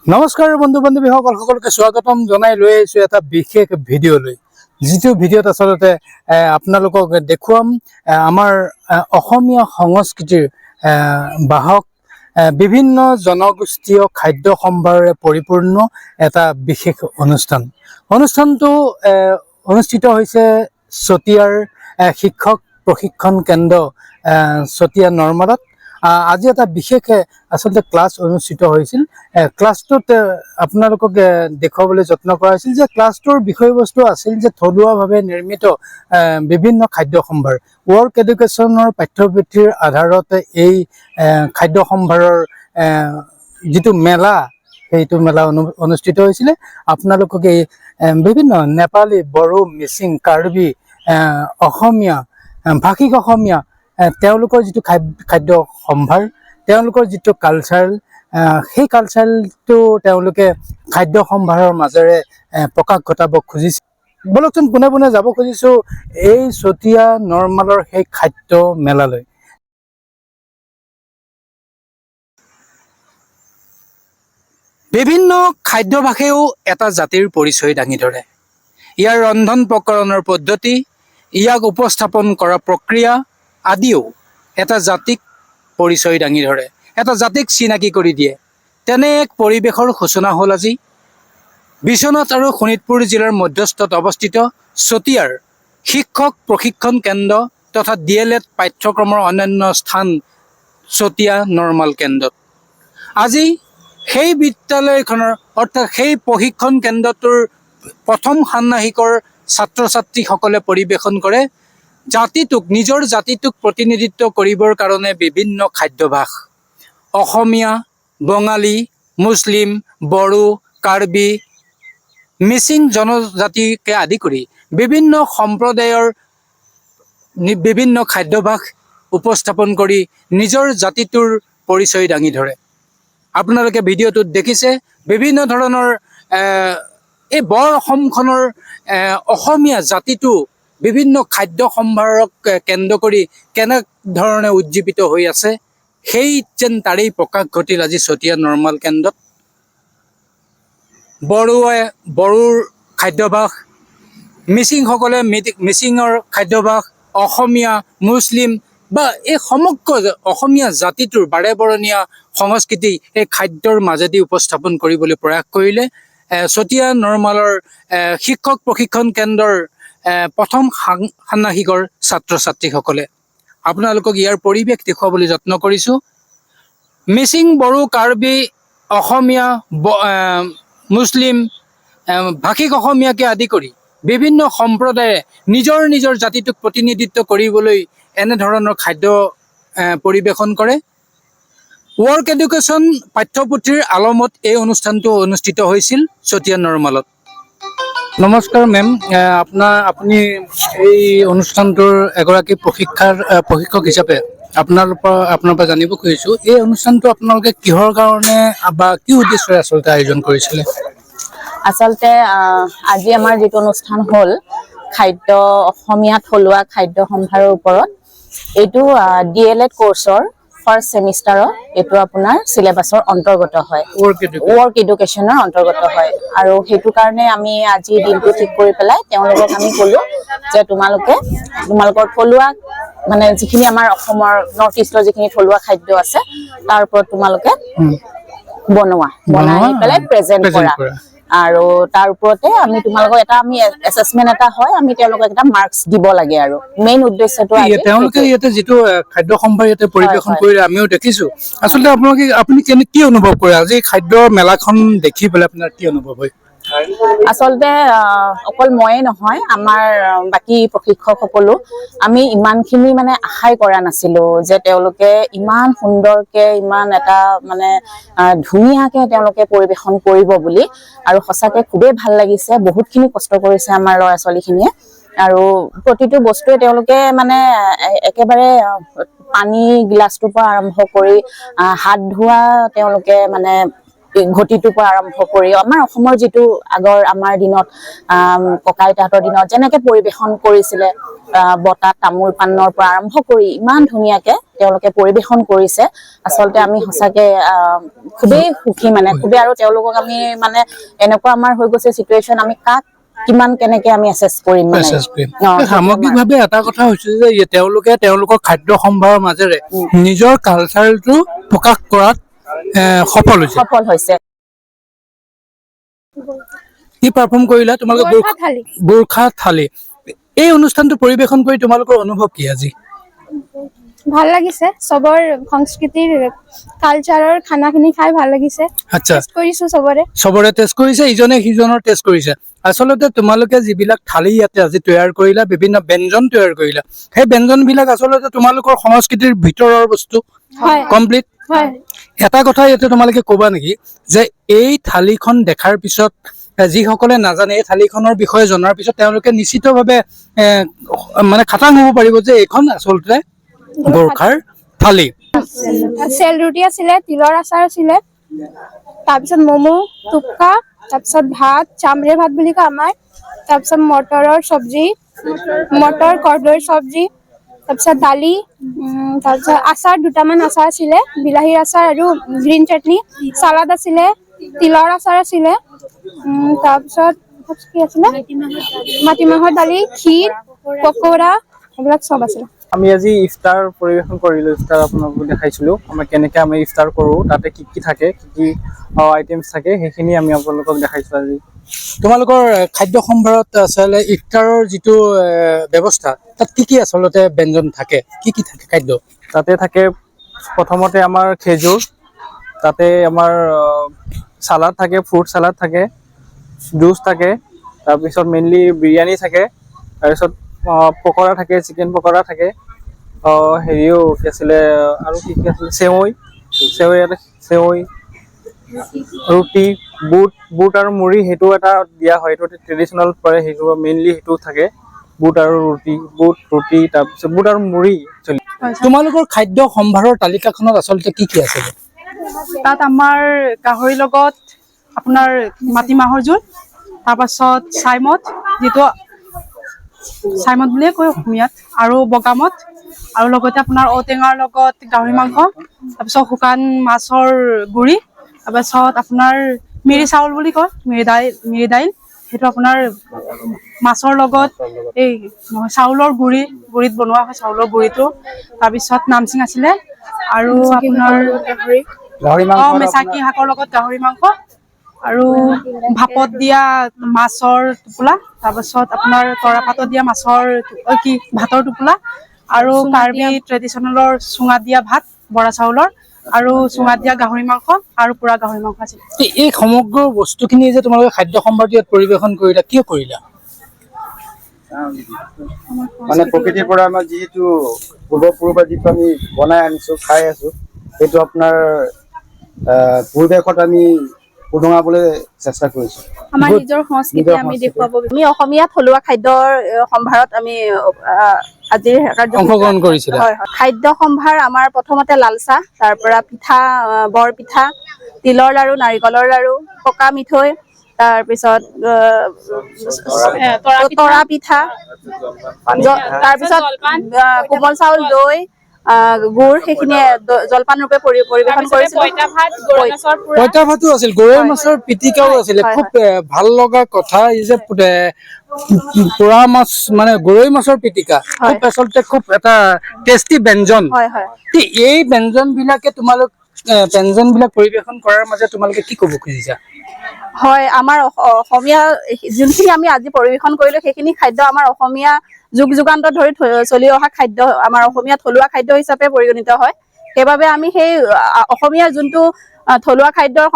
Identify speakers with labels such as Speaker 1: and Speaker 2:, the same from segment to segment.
Speaker 1: নমস্কাৰ বন্ধু বান্ধৱীসকল সকলোকে স্বাগতম জনাই লৈ আহিছো এটা বিশেষ ভিডিঅ'লৈ যিটো ভিডিঅ'ত আচলতে আপোনালোকক দেখুৱাম আমাৰ অসমীয়া সংস্কৃতিৰ বাহক বিভিন্ন জনগোষ্ঠীয় খাদ্য সম্ভাৰেৰে পৰিপূৰ্ণ এটা বিশেষ অনুষ্ঠানটো অনুষ্ঠিত হৈছে চতিয়াৰ শিক্ষক প্ৰশিক্ষণ কেন্দ্ৰ চতিয়া নৰ্মালত আজি এটা বিশেষ আচলতে ক্লাছ অনুষ্ঠিত হৈছিল ক্লাছটোত আপোনালোকক দেখুৱাবলৈ যত্ন কৰা হৈছিল যে ক্লাছটোৰ বিষয়বস্তু আছিল যে থলুৱাভাৱে নিৰ্মিত বিভিন্ন খাদ্য সম্ভাৰ ৱৰ্ক এডুকেশ্যনৰ পাঠ্যপুথিৰ আধাৰত এই খাদ্য সম্ভাৰৰ যিটো মেলা সেইটো মেলা অনুষ্ঠিত হৈছিলে আপোনালোকক এই বিভিন্ন নেপালী বড়ো মিচিং কাৰ্বি অসমীয়া ভাষিক অসমীয়া তেওঁলোকৰ যিটো খাদ্য সম্ভাৰ তেওঁলোকৰ যিটো কালচাৰেল সেই কালচাৰেলটো তেওঁলোকে খাদ্য সম্ভাৰৰ মাজেৰে প্ৰকাশ ঘটাব খুজিছে বলকচোন পোনে পোনে যাব খুজিছোঁ এই চতিয়া নৰ্মালৰ সেই খাদ্য মেলালৈ বিভিন্ন খাদ্যভাসেও এটা জাতিৰ পৰিচয় দাঙি ধৰে ইয়াৰ ৰন্ধন প্ৰকৰণৰ পদ্ধতি ইয়াক উপস্থাপন কৰা প্ৰক্ৰিয়া আদিও এটা জাতিক পৰিচয় দাঙি ধৰে এটা জাতিক চিনাকি কৰি দিয়ে তেনে এক পৰিৱেশৰ সূচনা হ'ল আজি বিশ্বনাথ আৰু শোণিতপুৰ জিলাৰ মধ্যস্থত অৱস্থিত চতিয়াৰ শিক্ষক প্ৰশিক্ষণ কেন্দ্ৰ তথা DLED পাঠ্যক্ৰমৰ অন্যান্য স্থান চতিয়া নৰ্মাল কেন্দ্ৰত আজি সেই বিদ্যালয়খনৰ অৰ্থাৎ সেই প্ৰশিক্ষণ কেন্দ্ৰটোৰ প্ৰথম ষাণ্মাসিকৰ ছাত্ৰ ছাত্ৰীসকলে পৰিৱেশন কৰে নিজৰ জাতিটোক প্ৰতিনিধিত্ব কৰিবৰ কাৰণে বিভিন্ন খাদ্যভাস অসমীয়া বঙালী মুছলিম বড়ো কাৰ্বি মিচিং জনজাতিকে আদি কৰি বিভিন্ন সম্প্ৰদায়ৰ বিভিন্ন খাদ্যভাস উপস্থাপন কৰি নিজৰ জাতিটোৰ পৰিচয় দাঙি ধৰে আপোনালোকে ভিডিঅ'টোত দেখিছে বিভিন্ন ধৰণৰ এই বৰ অসমখনৰ অসমীয়া জাতিটো বিভিন্ন খাদ্য সম্ভাৰক কেন্দ্ৰ কৰি কেনেধৰণে উজ্জীৱিত হৈ আছে সেই যেন তাৰেই প্ৰকাশ ঘটিল আজি চতিয়া নৰ্মাল কেন্দ্ৰত বড়োৰ খাদ্যভাস মিচিংসকলে মিচিঙৰ খাদ্যভাস অসমীয়া মুছলিম বা এই সমগ্ৰ অসমীয়া জাতিটোৰ বাৰেবৰণীয়া সংস্কৃতি এই খাদ্যৰ মাজেদি উপস্থাপন কৰিবলৈ প্ৰয়াস কৰিলে চতিয়া নৰ্মালৰ শিক্ষক প্ৰশিক্ষণ কেন্দ্ৰৰ প্ৰথম ষাণ্মাসিকৰ ছাত্ৰ ছাত্ৰীসকলে আপোনালোকক ইয়াৰ পৰিৱেশ দেখুৱাবলৈ যত্ন কৰিছোঁ মিচিং বড়ো কাৰ্বি অসমীয়া মুছলিম ভাষিক অসমীয়াকে আদি কৰি বিভিন্ন সম্প্ৰদায়ে নিজৰ জাতিটোক প্ৰতিনিধিত্ব কৰিবলৈ এনেধৰণৰ খাদ্য পৰিৱেশন কৰে ৱৰ্ক এডুকেশ্যন পাঠ্যপুথিৰ আলমত এই অনুষ্ঠানটো অনুষ্ঠিত হৈছিল চতিয়া নৰ্মালত নমস্কাৰ মেম আপুনি এই অনুষ্ঠানটোৰ এগৰাকী প্ৰশিক্ষক হিচাপে আপোনাৰ পৰা জানিব খুজিছোঁ এই অনুষ্ঠানটো আপোনালোকে কিহৰ কাৰণে বা কি উদ্দেশ্যৰে আচলতে আয়োজন কৰিছিলে
Speaker 2: আচলতে আজি আমাৰ যিটো অনুষ্ঠান হ'ল খাদ্য অসমীয়া থলুৱা খাদ্য সম্ভাৰৰ ওপৰত এইটো DLED কোৰ্চৰ ফাৰ্ষ্ট সেমিষ্টাৰৰ এইটো আপোনাৰ সিলেবাছৰ অন্তৰ্গত হয় ৱৰ্ক এডুকেশ্যনৰ অন্তৰ্গত হয় আৰু সেইটো কাৰণে আমি আজি দিনটো ঠিক কৰি পেলাই তেওঁলোকক আমি ক'লো যে তোমালোকৰ থলুৱা মানে যিখিনি আমাৰ অসমৰ নৰ্থ ইষ্টৰ যিখিনি থলুৱা খাদ্য আছে তাৰ ওপৰত তোমালোকে বনাই পেলাই প্ৰেজেণ্ট কৰা আৰু তাৰ ওপৰতে আমি তোমালোকক এটা আমি এছেছমেন্ট এটা হয় আমি তেওঁলোকক এটা মাৰ্কস দিব লাগে আৰু মেইন উদ্দেশ্যটো
Speaker 1: তেওঁলোকে ইয়াতে যিটো খাদ্য সম্ভাৰ ইয়াতে পৰিৱেশন কৰি আমিও দেখিছো আচলতে আপুনি কি অনুভৱ কৰে আজি খাদ্য মেলাখন দেখি পেলাই আপোনাৰ কি অনুভৱ হয়
Speaker 2: আচলতে অকল ময়ে নহয় আমাৰ বাকি প্ৰশিক্ষকসকলো আমি ইমানখিনি মানে আশাই কৰা নাছিলো যে তেওঁলোকে ইমান সুন্দৰকে ইমান এটা মানে ধুনীয়াকে তেওঁলোকে পৰিৱেশন কৰিব বুলি আৰু সঁচাকে খুবেই ভাল লাগিছে বহুতখিনি কষ্ট কৰিছে আমাৰ ল'ৰা ছোৱালীখিনিয়ে আৰু প্ৰতিটো বস্তুৱে তেওঁলোকে মানে একেবাৰে পানী গিলাছটোৰ পৰা আৰম্ভ কৰি হাত ধোৱা তেওঁলোকে মানে ঘটিটোৰ পৰা আৰম্ভ কৰি আমাৰ অসমৰ যিটো আগৰ আমাৰ দিনত ককা আইতাহঁতৰ দিনত যেনেকে পৰিৱেশন কৰিছিলে, বটা তামোল পাণৰ পৰা আৰম্ভ কৰি ইমান ধুনীয়াকে তেওঁলোকে পৰিৱেশন কৰিছে। আচলতে আমি সঁচাকে খুবেই সুখী, মানে খুবেই, আৰু তেওঁলোকক আমি মানে এনেকুৱা আমাৰ হৈ গৈছে চিটুৱেশ্যন, আমি কাক কিমান কেনেকে আমি এছেছ কৰিম মানে।
Speaker 1: সামগ্ৰিকভাৱে এটা কথা হৈছে যে তেওঁলোকে তেওঁলোকৰ খাদ্য সম্ভাৰৰ মাজেৰে নিজৰ কালচাৰটো প্ৰকাশ কৰাত সফল হৈছে। কি পাৰফৰ্ম কৰিলা তোমালোকে? গোৰ্খা থালি। এই অনুষ্ঠানটো পৰিৱেশন কৰি তোমালোকৰ অনুভৱ কি আজি?
Speaker 3: ভাল লাগিছে, চবৰ সংস্কৃতিৰ কালচাৰৰ খানাখিনি খাই ভাল লাগিছে।
Speaker 1: আচ্ছা,
Speaker 3: টেষ্ট কৰিছো, চবৰে
Speaker 1: টেষ্ট কৰিছে, ইজনে সিজনৰ টেষ্ট কৰিছে। আচলতে তোমালোকে যিবিলাক থালি ইয়াতে আজি তৈয়াৰ কৰিলা, বিভিন্ন ব্যঞ্জন তৈয়াৰ কৰিলা, সেই ব্যঞ্জন বিলাক আচলতে তোমালোকৰ সংস্কৃতিৰ ভিতৰৰ বস্তু কমপ্লিট। এটা কথা ইয়াতে তোমালোকে কবা নেকি যে এই থালিখন দেখাৰ পিছত যিসকলে নাজানে, এই থালিখনৰ বিষয়ে জনাৰ পিছত তেওঁলোকে নিশ্চিতভাৱে মানে খাটাং হ'ব পাৰিব যে এইখন আচলতে গোৰ্খাৰ থালি?
Speaker 3: চেল ৰুটি আছিলে, তিলৰ আচাৰ আছিলে, তাৰপিছত ম'ম', টুপকা, তাৰপিছত ভাত, চামৰে ভাত বুলি কয় আমাৰ, তাৰপিছত মটৰৰ চব্জি, মটৰ কৰ্দৈৰ চব্জি, তাৰপিছত দালি, তাৰপিছত আচাৰ, দুটামান আচাৰ আছিলে, বিলাহীৰ আচাৰ আৰু গ্ৰীণ চাটনি, চালাড আছিলে, তিলৰ আচাৰ আছিলে, তাৰপিছত কি আছিলে, মাটিমাহৰ দালি, ক্ষীৰ, পকোৰা, এইবিলাক চব আছিলে।
Speaker 4: আমি আজি ইফতাৰ পৰিৱেশন কৰিলোঁ। ইফতাৰ আপোনালোকক দেখাইছিলোঁ আমি কেনেকৈ আমি ইফতাৰ কৰোঁ, তাতে কি কি থাকে, কি কি আইটেমছ থাকে, সেইখিনি আমি আপোনালোকক দেখাইছোঁ আজি।
Speaker 1: তোমালোকৰ খাদ্য সম্ভাৰত আচলতে ইফতাৰৰ যিটো ব্যৱস্থা, তাত কি কি আচলতে ব্যঞ্জন থাকে, কি কি থাকে খাদ্য?
Speaker 4: তাতে থাকে প্ৰথমতে আমাৰ খেজুৰ, তাতে আমাৰ চালাড থাকে, ফ্ৰুট চালাড থাকে, জুচ থাকে, তাৰপিছত মেইনলি বিৰিয়ানী থাকে, তাৰপিছত পকৰা থাকে, চিকেন পকৰা থাকে, হেৰিও কি আছিলে আৰু কি কি আছিলে, চেৱৈ, ৰুটি, বুট আৰু মুড়ি, সেইটো এটা দিয়া হয়, সেইটো ট্ৰেডিশ্যনেল পৰে, সেইটো মেইনলি সেইটো থাকে, বুট ৰুটি, তাৰপিছত বুট আৰু মুড়ি।
Speaker 1: তোমালোকৰ খাদ্য সম্ভাৰৰ তালিকাখনত আচলতে কি কি আছে?
Speaker 5: তাত আমাৰ গাহৰিৰ লগত আপোনাৰ মাটিমাহৰ জোল, তাৰপাছত চাইমদ, যিটো চাইমদ বুলিয়ে কয় অসমীয়াত, আৰু বগামদ, আৰু লগতে আপোনাৰ ঔটেঙাৰ লগত গাহৰি মাংস, তাৰপিছত শুকান মাছৰ গুড়ি, তাৰপাছত আপোনাৰ মিৰি চাউল বুলি কয়, মিৰি দাইল, সেইটো আপোনাৰ মাছৰ লগত এই চাউলৰ গুড়িত বনোৱা হয়, চাউলৰ গুড়িটো, তাৰপিছত নামচিং আছিলে, আৰু আপোনাৰ মেচাকি শাকৰ লগত গাহৰি মাংস, আৰু ভাপত দিয়া মাছৰ টোপোলা, তাৰপাছত আপোনাৰ তৰাপাতত দিয়া ভাতৰ টোপোলা, আৰু কাৰ্বি ট্ৰেডিশ্যনেলৰ চুঙা দিয়া ভাত, বৰা চাউলৰ, আৰু চুঙা দিয়া গাহৰি মাংস, আৰু পুৰা গাহৰি মাংস আছিল।
Speaker 1: এই সমগ্ৰ বস্তুখিনি যে তোমালোকে খাদ্য সম্ভাৰটো ইয়াত পৰিৱেশন কৰিলা, কিয় কৰিলা?
Speaker 6: মানে প্ৰকৃতিৰ পৰা আমাৰ যিহেতু পূৰ্বপুৰুষৰ যিটো আমি বনাই আনিছোঁ, খাই আছোঁ, সেইটো আপোনাৰ পৰিৱেশত আমি উদঙাবলৈ চেষ্টা কৰিছোঁ।
Speaker 2: আমাৰ নিজৰ সংস্কৃতি আমি দেখুৱাব, আমি অসমীয়া থলুৱা খাদ্যৰ সম্ভাৰত আমি আজি
Speaker 1: অংশগ্ৰহণ কৰিছিলা।
Speaker 2: হয়, খাদ্য সম্ভাৰ আমাৰ প্ৰথমতে লাল চাহ, তাৰ পৰা পিঠা, বৰ পিঠা, তিলৰ লাৰু, নাৰিকলৰ লাৰু, পকা মিঠৈ, তাৰপিছত তৰা পিঠা, তাৰপিছত কোমল চাউল, দৈ, গুড়, সেইখিনিয়ে জলপান ৰূপে পৰিৱেশন কৰিছিলোঁ।
Speaker 1: পইতা ভাতো আছিল, গৰৈ মাছৰ পিটিকাও আছিলে, খুব ভাল লগা কথা এই যে পোৰা মাছ, মানে গৰৈ মাছৰ পিটিকা, খুব আচলতে খুব এটা টেষ্টি ব্যঞ্জন। এই ব্যঞ্জন বিলাকে ব্যঞ্জন বিলাক পৰিৱেশন কৰাৰ মাজত তোমালোকে কি ক'ব খুজিছা?
Speaker 2: হয়, আমাৰ অসমীয়া যোনখিনি আমি আজি পৰিৱেশন কৰিলো, সেইখিনি খাদ্য আমাৰ অসমীয়া যুগ যুগান্তৰ ধৰি চলি অহা খাদ্য, আমাৰ অসমীয়া থলুৱা খাদ্য হিচাপে পৰিগণিত হয়। সেইবাবে আমি সেই অসমীয়া যোনটো থলুৱা খাদ্যৰ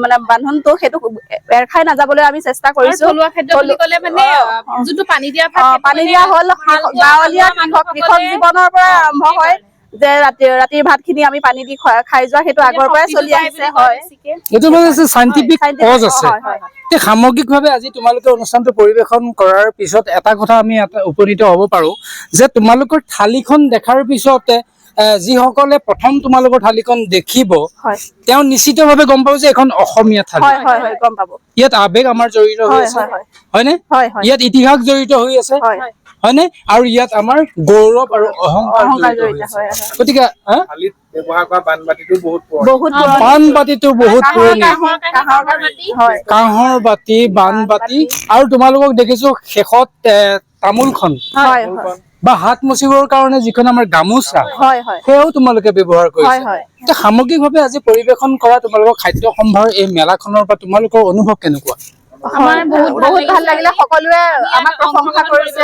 Speaker 2: মানে বান্ধনটো, সেইটো এৰ খাই নাযাবলৈ আমি চেষ্টা কৰিছো।
Speaker 7: থলুৱা খাদ্য বুলি ক'লে মানে যোনটো পানী দিয়া
Speaker 2: হ'ল গাঁৱলীয়া কৃষক জীৱনৰ পৰা আৰম্ভ হয়, যে ৰাতিৰ ভাত খিনি আমি পানী দি খাই যোৱা, সেইটো আগৰ পৰাই চলি আহিছে। হয়,
Speaker 1: এইটো মানে সাইন্টিফিক কজ আছে। সামগ্ৰিকভাৱে আজি তোমালোকে অনুষ্ঠানটো পৰিৱেশন কৰাৰ পিছত এটা কথা আমি উপনীত হ'ব পাৰো যে তোমালোকৰ থালিখন দেখাৰ পিছতে যিসকলে প্ৰথম তোমালোকৰ থালিখন দেখিব
Speaker 5: হয়
Speaker 1: তেওঁ নিশ্চিতভাৱে গম পাব যে এখন অসমীয়া থালি
Speaker 5: হয় হয় হয় গম পাব
Speaker 1: ইয়াত আবেগ আমাৰ জড়িত হৈ
Speaker 5: হয়
Speaker 1: আছে
Speaker 5: হয় হয়
Speaker 1: হয়নে
Speaker 5: হয় হয়
Speaker 1: ইয়াত ইতিহাস জড়িত হৈ আছে
Speaker 5: হয়
Speaker 1: হয়নে আৰু ইয়াত আমাৰ গৌৰৱ আৰু অহংকাৰ
Speaker 5: অহংকাৰ
Speaker 1: জড়িত হৈ
Speaker 5: জড়িত
Speaker 1: আছে
Speaker 5: হয় হয়
Speaker 1: গতিকে
Speaker 4: থালিত ব্যৱহাৰ কৰা বানবাতিটো বহুত
Speaker 5: বহুত
Speaker 1: বানবাতিটো বহুত পুৰণি
Speaker 5: হয়
Speaker 1: কাঁহৰ বাতি বানবাতি আৰু তোমালোকক দেখিছো শেষত তামোলখন
Speaker 5: হয় হয়
Speaker 1: বা হাত মুচিবৰ কাৰণে যিখন আমাৰ গামোচা
Speaker 5: হয় হয়
Speaker 1: সেয়াও তোমালোকে ব্যৱহাৰ
Speaker 5: হয়
Speaker 1: কৰিছা
Speaker 5: হয়
Speaker 1: এতিয়া সামগ্ৰিকভাৱে আজি পৰিৱেশন কৰা তোমালোকৰ খাদ্য সম্ভাৰ এই মেলাখনৰ পৰা তোমালোকৰ অনুভৱ কেনেকুৱা
Speaker 7: আমাৰ
Speaker 5: বহুত ভাল লাগিলে সকলোৱে আমাক প্ৰশংসা কৰিছে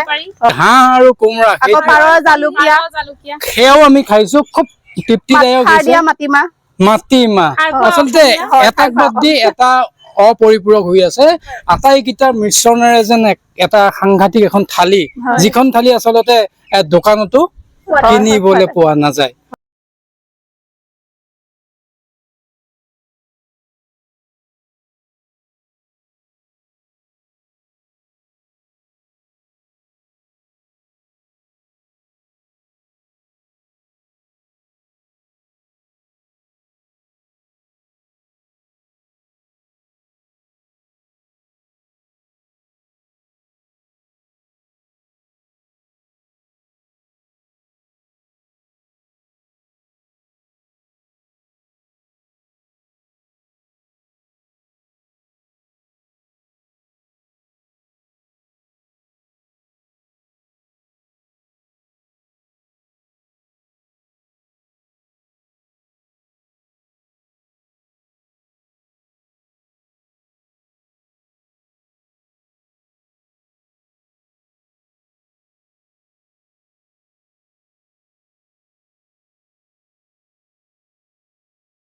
Speaker 1: হাঁহ আৰু কোমোৰা
Speaker 5: আকৌ
Speaker 1: সেইটো
Speaker 5: পাৰৰ জালুকীয়া
Speaker 7: জালুকীয়া
Speaker 1: সেয়াও আমি খাইছো খুব তৃপ্তিদায়ক
Speaker 5: সাৰ
Speaker 1: হৈছে
Speaker 5: দিয়া মাটিমাহ
Speaker 1: মাটিমাহ আচলতে এটাক বাদ দি এটা অপৰিপূৰক হৈ আছে আটাইকেইটাৰ মিশ্ৰণেৰে যেন এটা সাংঘাতিক এখন থালি যিখন থালি আচলতে দোকানতো কিনিবলৈ পোৱা নাযায়